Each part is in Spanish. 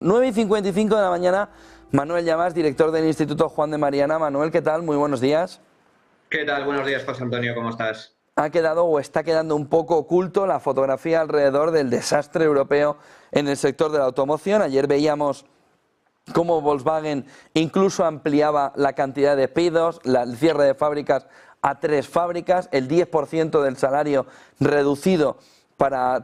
9:55 de la mañana, Manuel Llamas, director del Instituto Juan de Mariana. Manuel, ¿qué tal? Muy buenos días. ¿Qué tal? Buenos días, José Antonio, ¿cómo estás? Ha quedado o está quedando un poco oculto la fotografía alrededor del desastre europeo en el sector de la automoción. Ayer veíamos cómo Volkswagen incluso ampliaba la cantidad de despidos, el cierre de fábricas a 3 fábricas, el 10% del salario reducido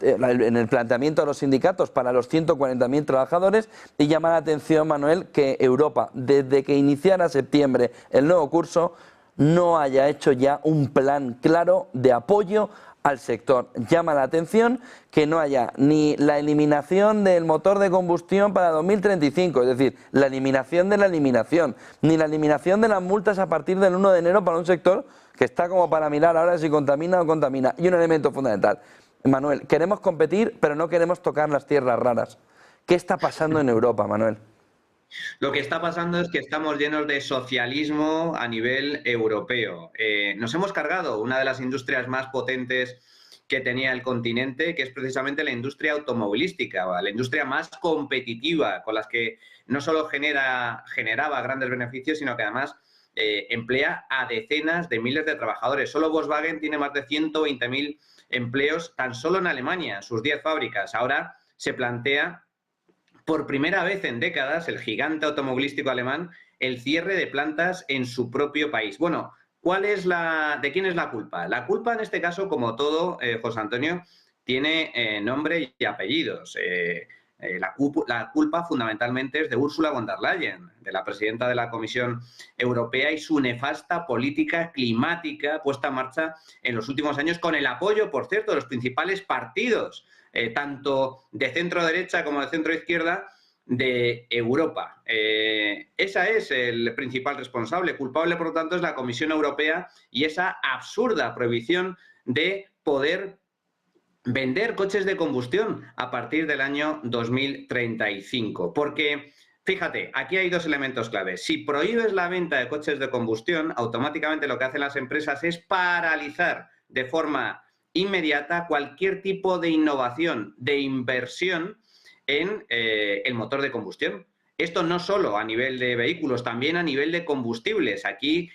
en el planteamiento de los sindicatos para los 140.000 trabajadores. Y llama la atención, Manuel, que Europa, desde que iniciara septiembre el nuevo curso, no haya hecho ya un plan claro de apoyo al sector. Llama la atención que no haya ni la eliminación del motor de combustión para 2035, es decir, la eliminación de la eliminación, ni la eliminación de las multas a partir del 1 de enero para un sector que está como para mirar ahora si contamina o contamina. Y un elemento fundamental, Manuel, queremos competir, pero no queremos tocar las tierras raras. ¿Qué está pasando en Europa, Manuel? Lo que está pasando es que estamos llenos de socialismo a nivel europeo. Nos hemos cargado una de las industrias más potentes que tenía el continente, que es precisamente la industria automovilística, la industria más competitiva, con las que no solo generaba grandes beneficios, sino que además emplea a decenas de miles de trabajadores. Solo Volkswagen tiene más de 120.000 empleos tan solo en Alemania, sus 10 fábricas. Ahora se plantea por primera vez en décadas, el gigante automovilístico alemán, el cierre de plantas en su propio país. Bueno, ¿de quién es la culpa? La culpa en este caso, como todo, José Antonio, tiene nombre y apellidos. La culpa fundamentalmente es de Ursula von der Leyen, de la presidenta de la Comisión Europea, y su nefasta política climática puesta en marcha en los últimos años con el apoyo, por cierto, de los principales partidos, tanto de centro derecha como de centro izquierda, de Europa. Esa es el principal responsable. Culpable, por lo tanto, es la Comisión Europea y esa absurda prohibición de poder vender coches de combustión a partir del año 2035. Porque, fíjate, aquí hay dos elementos claves. Si prohíbes la venta de coches de combustión, automáticamente lo que hacen las empresas es paralizar de forma inmediata cualquier tipo de innovación, de inversión en el motor de combustión. Esto no solo a nivel de vehículos, también a nivel de combustibles. Aquí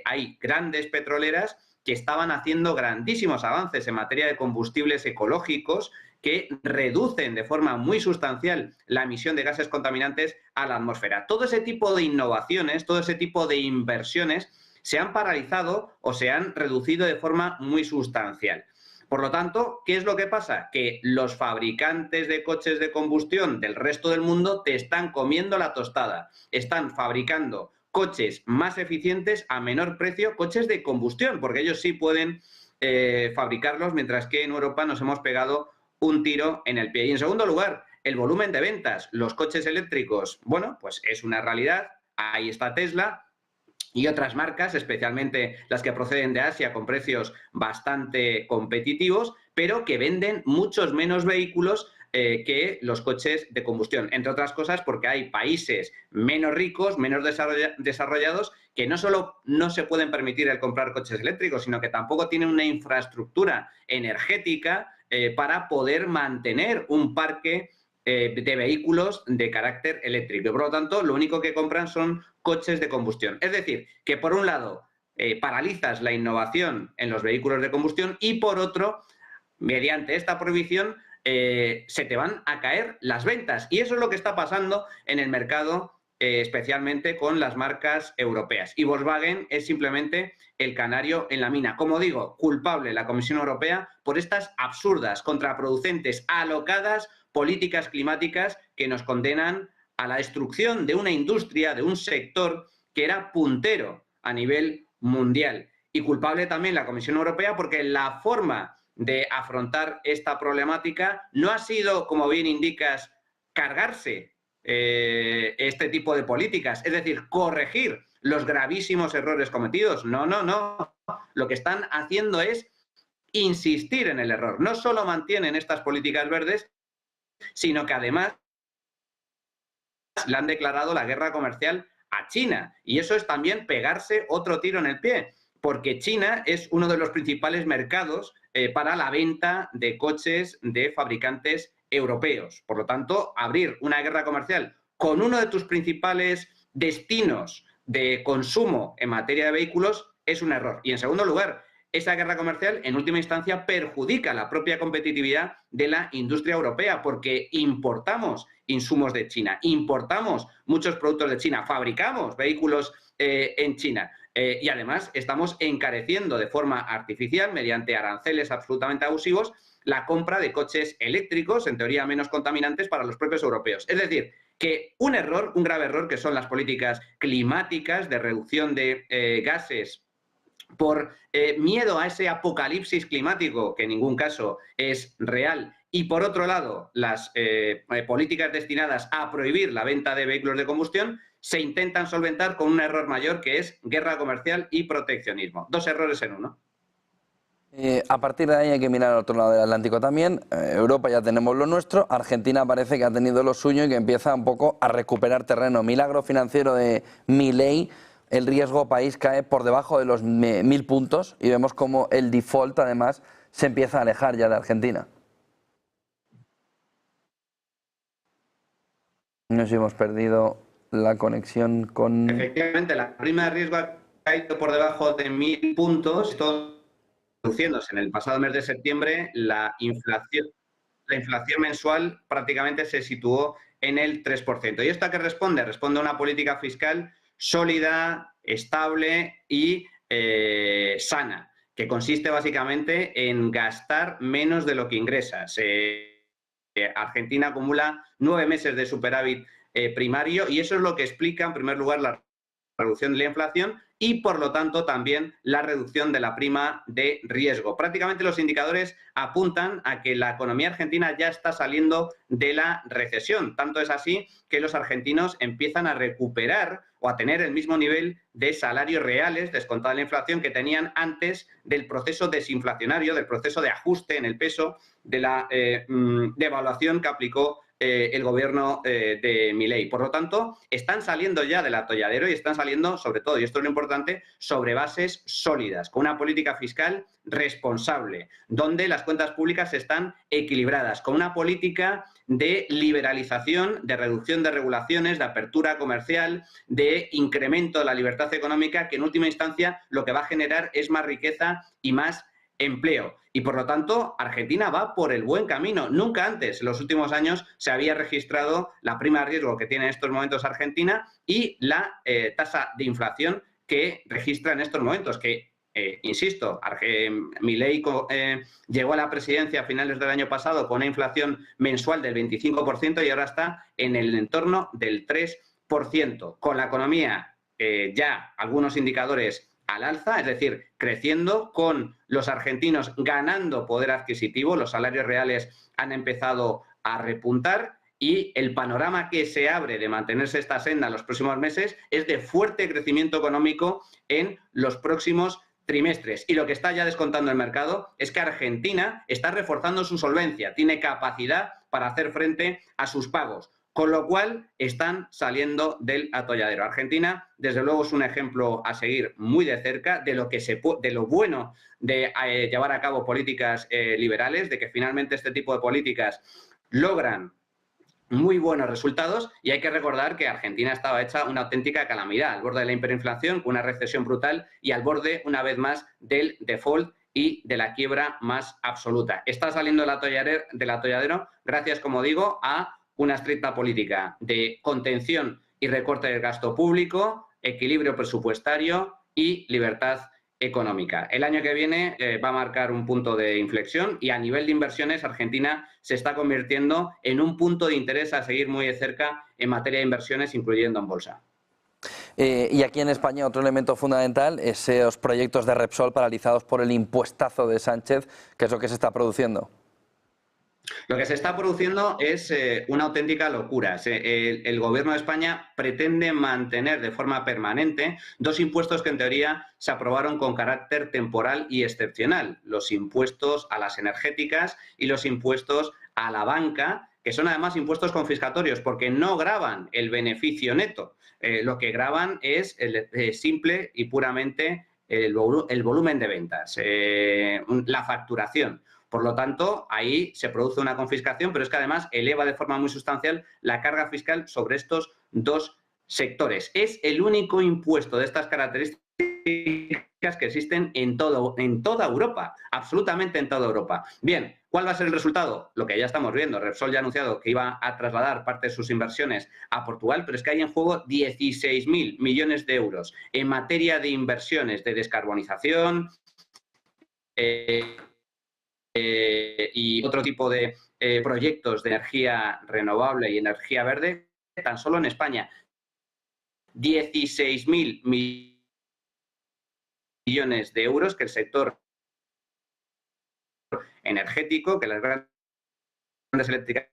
hay grandes petroleras que estaban haciendo grandísimos avances en materia de combustibles ecológicos que reducen de forma muy sustancial la emisión de gases contaminantes a la atmósfera. Todo ese tipo de innovaciones, todo ese tipo de inversiones se han paralizado o se han reducido de forma muy sustancial. Por lo tanto, ¿qué es lo que pasa? Que los fabricantes de coches de combustión del resto del mundo te están comiendo la tostada. Están fabricando coches más eficientes a menor precio, coches de combustión, porque ellos sí pueden fabricarlos, mientras que en Europa nos hemos pegado un tiro en el pie. Y en segundo lugar, el volumen de ventas. Los coches eléctricos, bueno, pues es una realidad. Ahí está Tesla y otras marcas, especialmente las que proceden de Asia, con precios bastante competitivos, pero que venden muchos menos vehículos que los coches de combustión, entre otras cosas porque hay países menos ricos, menos desarrollados, que no solo no se pueden permitir el comprar coches eléctricos, sino que tampoco tienen una infraestructura energética para poder mantener un parque de vehículos de carácter eléctrico. Y por lo tanto, lo único que compran son coches de combustión. Es decir, que por un lado paralizas la innovación en los vehículos de combustión y por otro, mediante esta prohibición, se te van a caer las ventas. Y eso es lo que está pasando en el mercado, especialmente con las marcas europeas. Y Volkswagen es simplemente el canario en la mina. Como digo, culpable la Comisión Europea por estas absurdas, contraproducentes, alocadas políticas climáticas que nos condenan a la destrucción de una industria, de un sector que era puntero a nivel mundial. Y culpable también la Comisión Europea porque la forma de afrontar esta problemática no ha sido, como bien indicas, cargarse este tipo de políticas, es decir, corregir los gravísimos errores cometidos. No, no, no. Lo que están haciendo es insistir en el error. No solo mantienen estas políticas verdes, sino que además le han declarado la guerra comercial a China. Y eso es también pegarse otro tiro en el pie, porque China es uno de los principales mercados para la venta de coches de fabricantes europeos. Por lo tanto, abrir una guerra comercial con uno de tus principales destinos de consumo en materia de vehículos es un error. Y en segundo lugar, esa guerra comercial en última instancia perjudica la propia competitividad de la industria europea porque importamos insumos de China, importamos muchos productos de China, fabricamos vehículos en China. Y además estamos encareciendo de forma artificial, mediante aranceles absolutamente abusivos, la compra de coches eléctricos, en teoría menos contaminantes, para los propios europeos. Es decir, que un error, un grave error, que son las políticas climáticas de reducción de gases por miedo a ese apocalipsis climático, que en ningún caso es real, y por otro lado, las políticas destinadas a prohibir la venta de vehículos de combustión, se intentan solventar con un error mayor, que es guerra comercial y proteccionismo. Dos errores en uno. A partir de ahí hay que mirar al otro lado del Atlántico también. Europa ya tenemos lo nuestro, Argentina parece que ha tenido lo suyo y que empieza un poco a recuperar terreno. Milagro financiero de Milei, el riesgo país cae por debajo de los 1000 puntos y vemos como el default además se empieza a alejar ya de Argentina. Nos hemos perdido la conexión con... Efectivamente, la prima de riesgo ha caído por debajo de 1000 puntos, todo reduciéndose. En el pasado mes de septiembre, la inflación mensual prácticamente se situó en el 3%. ¿Y esto a qué responde? Responde a una política fiscal sólida, estable y sana, que consiste básicamente en gastar menos de lo que ingresas. Argentina acumula 9 meses de superávit primario y eso es lo que explica, en primer lugar, la reducción de la inflación y, por lo tanto, también la reducción de la prima de riesgo. Prácticamente los indicadores apuntan a que la economía argentina ya está saliendo de la recesión. Tanto es así que los argentinos empiezan a recuperar o a tener el mismo nivel de salarios reales, descontada la inflación, que tenían antes del proceso desinflacionario, del proceso de ajuste en el peso de la devaluación que aplicó el gobierno de Milei. Por lo tanto, están saliendo ya del atolladero y están saliendo, sobre todo, y esto es lo importante, sobre bases sólidas, con una política fiscal responsable, donde las cuentas públicas están equilibradas, con una política de liberalización, de reducción de regulaciones, de apertura comercial, de incremento de la libertad económica, que en última instancia lo que va a generar es más riqueza y más empleo. Y por lo tanto, Argentina va por el buen camino. Nunca antes, en los últimos años, se había registrado la prima de riesgo que tiene en estos momentos Argentina y la tasa de inflación que registra en estos momentos, que, insisto, Milei llegó a la presidencia a finales del año pasado con una inflación mensual del 25% y ahora está en el entorno del 3%, con la economía ya algunos indicadores al alza, es decir, creciendo, con los argentinos ganando poder adquisitivo, los salarios reales han empezado a repuntar y el panorama que se abre de mantenerse esta senda en los próximos meses es de fuerte crecimiento económico en los próximos trimestres. Y lo que está ya descontando el mercado es que Argentina está reforzando su solvencia, tiene capacidad para hacer frente a sus pagos, con lo cual están saliendo del atolladero. Argentina, desde luego, es un ejemplo a seguir muy de cerca de lo bueno de llevar a cabo políticas liberales, de que finalmente este tipo de políticas logran muy buenos resultados, y hay que recordar que Argentina estaba hecha una auténtica calamidad, al borde de la hiperinflación, con una recesión brutal y al borde, una vez más, del default y de la quiebra más absoluta. Está saliendo del atolladero gracias, como digo, a una estricta política de contención y recorte del gasto público, equilibrio presupuestario y libertad económica. El año que viene va a marcar un punto de inflexión y a nivel de inversiones Argentina se está convirtiendo en un punto de interés a seguir muy de cerca en materia de inversiones, incluyendo en bolsa. Y aquí en España otro elemento fundamental es esos proyectos de Repsol paralizados por el impuestazo de Sánchez, que es lo que se está produciendo. Lo que se está produciendo es una auténtica locura. El Gobierno de España pretende mantener de forma permanente dos impuestos que en teoría se aprobaron con carácter temporal y excepcional: los impuestos a las energéticas y los impuestos a la banca, que son además impuestos confiscatorios porque no gravan el beneficio neto. Lo que gravan es simple y puramente el volumen de ventas, la facturación. Por lo tanto, ahí se produce una confiscación, pero es que además eleva de forma muy sustancial la carga fiscal sobre estos dos sectores. Es el único impuesto de estas características que existen en toda Europa, absolutamente en toda Europa. Bien, ¿cuál va a ser el resultado? Lo que ya estamos viendo. Repsol ya ha anunciado que iba a trasladar parte de sus inversiones a Portugal, pero es que hay en juego 16.000 millones de euros en materia de inversiones de descarbonización y otro tipo de proyectos de energía renovable y energía verde, tan solo en España. 16.000 millones de euros que el sector energético, que las grandes eléctricas,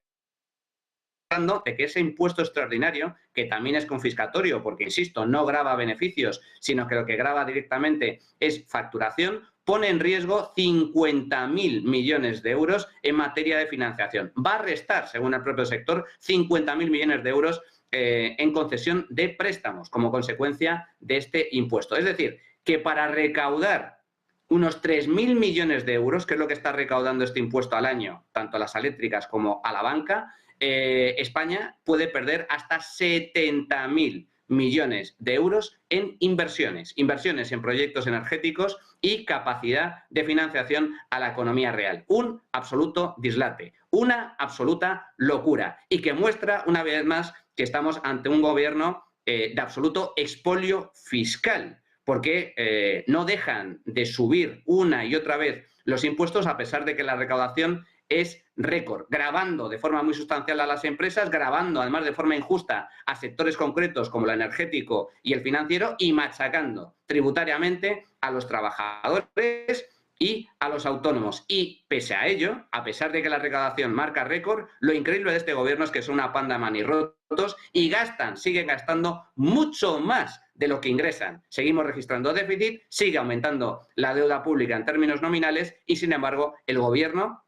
de que ese impuesto extraordinario, que también es confiscatorio, porque, insisto, no grava beneficios, sino que lo que grava directamente es facturación, pone en riesgo 50.000 millones de euros en materia de financiación. Va a restar, según el propio sector, 50.000 millones de euros en concesión de préstamos como consecuencia de este impuesto. Es decir, que para recaudar unos 3.000 millones de euros, que es lo que está recaudando este impuesto al año, tanto a las eléctricas como a la banca, España puede perder hasta 70.000 millones de euros en inversiones en proyectos energéticos y capacidad de financiación a la economía real. Un absoluto dislate, una absoluta locura y que muestra una vez más que estamos ante un gobierno de absoluto expolio fiscal, porque no dejan de subir una y otra vez los impuestos a pesar de que la recaudación es récord, gravando de forma muy sustancial a las empresas, gravando además de forma injusta a sectores concretos como el energético y el financiero y machacando tributariamente a los trabajadores y a los autónomos. Y pese a ello, a pesar de que la recaudación marca récord, lo increíble de este gobierno es que son una panda de manirrotos y siguen gastando mucho más de lo que ingresan. Seguimos registrando déficit, sigue aumentando la deuda pública en términos nominales y, sin embargo, el gobierno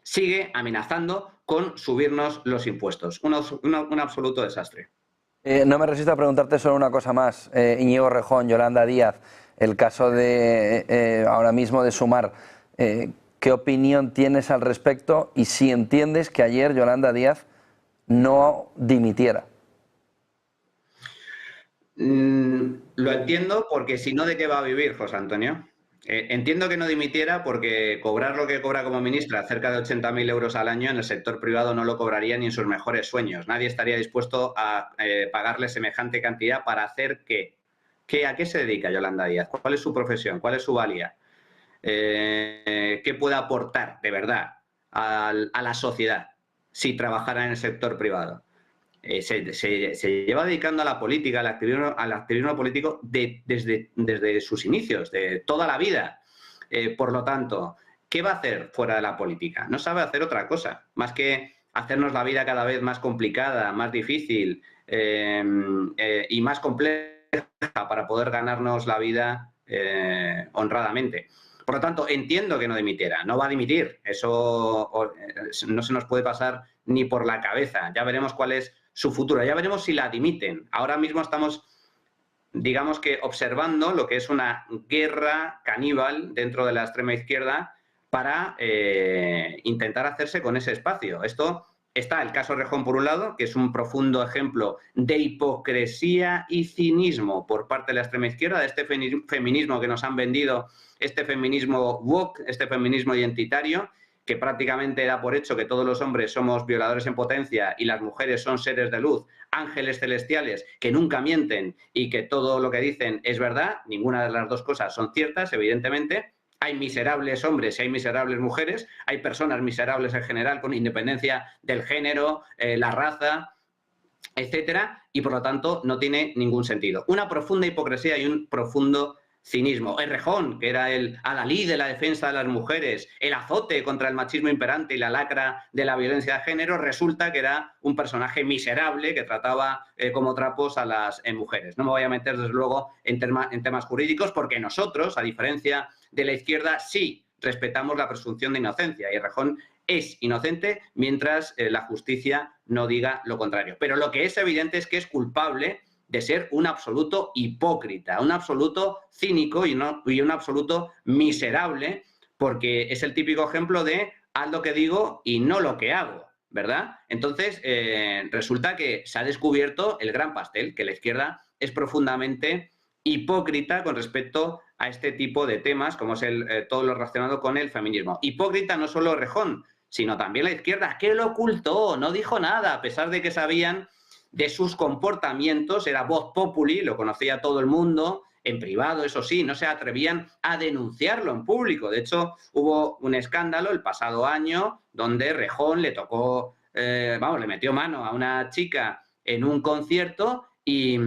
sigue amenazando con subirnos los impuestos. Un absoluto desastre. No me resisto a preguntarte solo una cosa más. Íñigo Errejón, Yolanda Díaz, el caso de ahora mismo de Sumar. ¿Qué opinión tienes al respecto y si entiendes que ayer Yolanda Díaz no dimitiera? Lo entiendo porque si no, ¿de qué va a vivir, José Antonio? Entiendo que no dimitiera porque cobrar lo que cobra como ministra, cerca de 80.000 euros al año, en el sector privado no lo cobraría ni en sus mejores sueños. Nadie estaría dispuesto a pagarle semejante cantidad para hacer qué. ¿A qué se dedica Yolanda Díaz? ¿Cuál es su profesión? ¿Cuál es su valía? ¿Qué puede aportar de verdad a la sociedad si trabajara en el sector privado? Se lleva dedicando a la política, al activismo político desde sus inicios, de toda la vida. Por lo tanto, ¿qué va a hacer fuera de la política? No sabe hacer otra cosa, más que hacernos la vida cada vez más complicada, más difícil y más compleja para poder ganarnos la vida honradamente. Por lo tanto, entiendo que no dimitiera, no va a dimitir, eso no se nos puede pasar ni por la cabeza, ya veremos cuál es su futuro, ya veremos si la dimiten. Ahora mismo estamos, digamos que, observando lo que es una guerra caníbal dentro de la extrema izquierda para intentar hacerse con ese espacio. Esto está el caso Errejón, por un lado, que es un profundo ejemplo de hipocresía y cinismo por parte de la extrema izquierda, de este feminismo que nos han vendido, este feminismo woke, este feminismo identitario, que prácticamente da por hecho que todos los hombres somos violadores en potencia y las mujeres son seres de luz, ángeles celestiales, que nunca mienten y que todo lo que dicen es verdad. Ninguna de las dos cosas son ciertas, evidentemente. Hay miserables hombres y hay miserables mujeres, hay personas miserables en general con independencia del género, la raza, etcétera, y por lo tanto no tiene ningún sentido. Una profunda hipocresía y un profundo cinismo. Errejón, que era el adalid de la defensa de las mujeres, el azote contra el machismo imperante y la lacra de la violencia de género, resulta que era un personaje miserable que trataba como trapos a las mujeres. No me voy a meter, desde luego, en temas jurídicos, porque nosotros, a diferencia de la izquierda, sí respetamos la presunción de inocencia, y Errejón es inocente mientras la justicia no diga lo contrario. Pero lo que es evidente es que es culpable de ser un absoluto hipócrita, un absoluto cínico y un absoluto miserable porque es el típico ejemplo de haz lo que digo y no lo que hago, ¿verdad? Entonces, resulta que se ha descubierto el gran pastel, que la izquierda es profundamente hipócrita con respecto a este tipo de temas, como es todo lo relacionado con el feminismo. Hipócrita no solo Rejón, sino también la izquierda, que lo ocultó, no dijo nada, a pesar de que sabían de sus comportamientos, era voz populi, lo conocía todo el mundo, en privado, eso sí, no se atrevían a denunciarlo en público. De hecho, hubo un escándalo el pasado año donde Rejón le tocó, le metió mano a una chica en un concierto y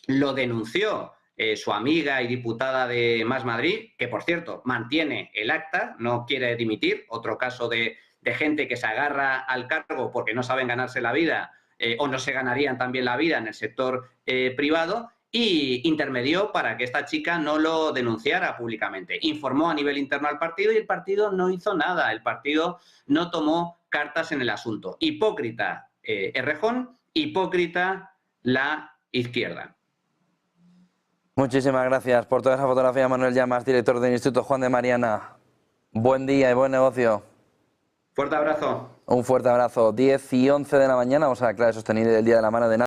lo denunció su amiga y diputada de Más Madrid, que por cierto mantiene el acta, no quiere dimitir, otro caso de gente que se agarra al cargo porque no saben ganarse la vida o no se ganarían también la vida en el sector privado, y intermedió para que esta chica no lo denunciara públicamente. Informó a nivel interno al partido y el partido no hizo nada, el partido no tomó cartas en el asunto. Hipócrita Errejón, hipócrita la izquierda. Muchísimas gracias por toda esa fotografía, Manuel Llamas, director del Instituto Juan de Mariana. Buen día y buen negocio. Fuerte abrazo. Un fuerte abrazo. 10 y 11 de la mañana, vamos a la clave sostenible del Día de la Mano de